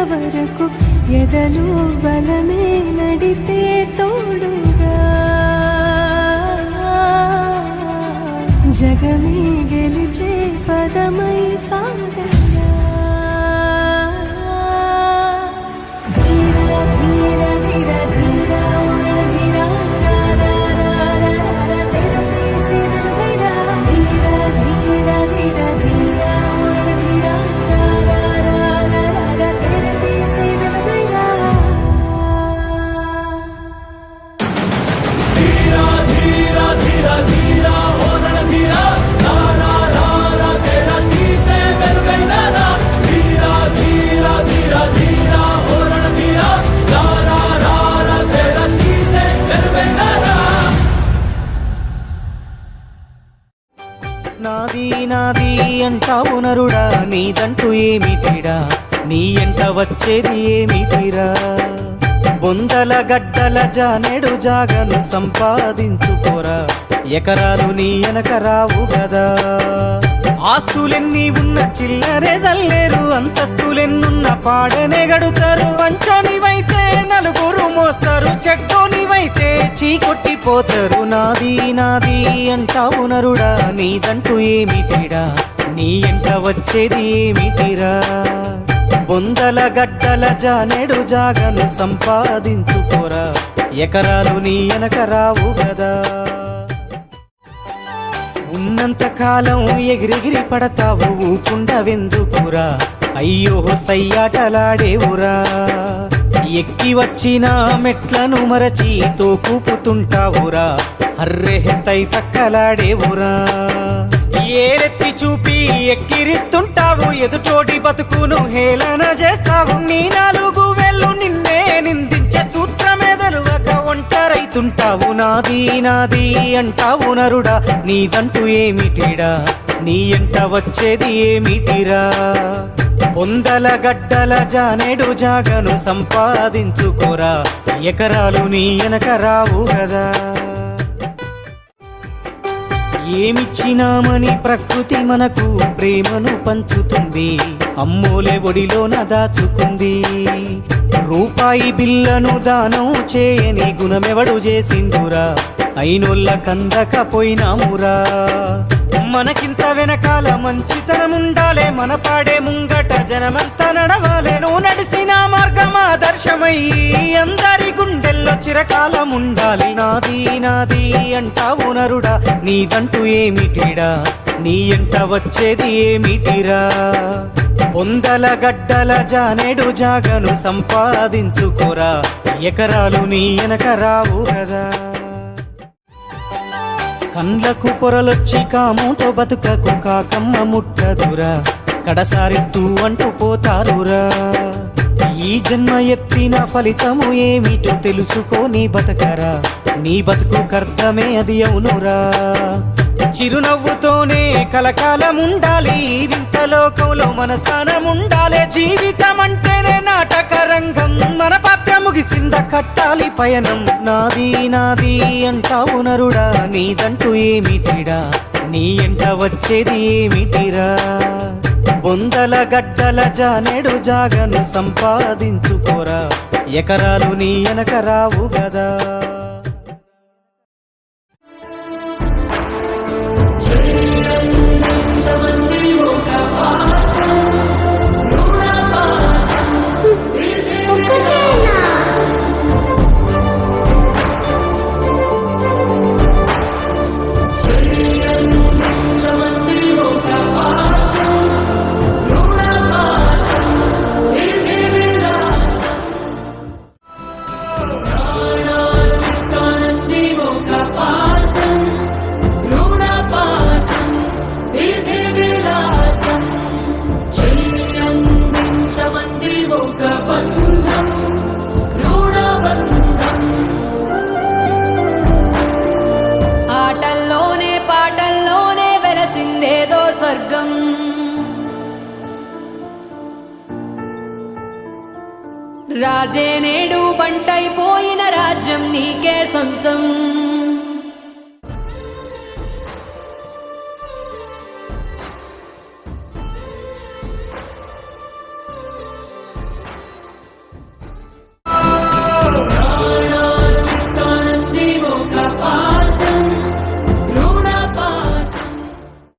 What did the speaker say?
వరకు ఎదలు బలమే నడితే తోడుగా జగమే గెలిచే పదమై సాగగా ధీర ధీర ధీర ధీర ధీర నాది నాది అంటావు నరుడా, నీదంటూ ఏమిటిరా, నీ ఎంట వచ్చేది ఏమిటిరా. బొందల గడ్డల జానెడు జాగను సంపాదించుకోరా, ఎకరాలు నీ వెనక రావు గదా. ఆస్తులెన్ని ఉన్న చిల్లరే జల్లేరు, అంతస్తులెన్నున్న పాడనే గడుతారు. పంచోనివైతే నలుగురు మోస్తారు, చెట్టోనివైతే చీకొట్టిపోతారు. నాది నాది అంటావు నరుడా, నీదంటూ ఏమిటిరా, నీ ఎంట వచ్చేది ఏమిటిరా. బొందల గడ్డల జానెడు జాగను సంపాదించుకోరా, ఎకరాలు నీ వెనక రావు గదా. ఉన్నంత కాలం ఎగిరెగిరి పడతావు, ఊకుండవెందుకురా, అయ్యో సయ్యాటలాడేవురా. ఎక్కి వచ్చిన మెట్లను మరచి తోకూపుతుంటావురా, అర్రె తై తక్కలాడేవురా. ఏరెత్తి చూపి ఎక్కిరిస్తుంటావు, ఎదుటోటి బతుకును హేళన చేస్తావు. నీ నాలుగు వేళ్ళు నిన్నే నిందించే సూత్రమెదలువక ఒంటరైతుంటావు. నాది నాది అంటావు నరుడా, నీదంటూ ఏమిటిడా, నీ ఎంట వచ్చేది ఏమిటిరా. పొందల గడ్డల జానెడు జాగను సంపాదించుకోరా, ఎకరాలు నీ వెనక రావు గదా. ఏమిచ్చినామని ప్రకృతి మనకు ప్రేమను పంచుతుంది, అమ్మోలే ఒడిలోన దాచుకుంది. రూపాయి బిల్లను దానం చేయని గుణమెవడు చేసిండురా, అయినోళ్ళ కందకపోయినామురా. మనకింత వెనకాల మంచితనముండాలే, మన పాడే ముంగట జనమంతా నడవాలే. నువ్వు నడిసిన మార్గం ఆదర్శమయ్యి అందరి గుండెల్లో చిరకాలముండాలి. నాది నాది అంటావు నరుడా, నీదంటూ ఏమిటిడా, నీ ఎంట వచ్చేది ఏమిటిరా. పొందల గడ్డల జానెడు జాగను సంపాదించుకోరా, ఎకరాలు నీ వెనక రావు గదా. కండ్లకు పొరలొచ్చి కాముతో బతుకకు కాకమ్మ ముట్టదురా, కడసారి తూ అంటూ పోతారురా. ఈ జన్మ ఎత్తిన ఫలితము ఏమిటో తెలుసుకోని బతకరా, నీ బతుకు కర్తమే అది అవునురా. చిరునవ్వుతోనే కలకాలముండాలి, వింత లోకంలో మన స్థానముండాలి. జీవితం అంటేనే నాటక రంగం, మన పాత్ర ముగిసింద కట్టాలి పయనం. నాది నాది అంటావు నరుడా, నీదంటూ ఏమిటిడా, నీ ఎంట వచ్చేది ఏమిటిరా. బొందల గడ్డల జానెడు జాగను సంపాదించుకోరా, ఎకరాలు నీ వెనక రావు గదా. వెలసిందేదో స్వర్గం, రాజే నేడు బంటైపోయిన రాజ్యం నీకే సొంతం.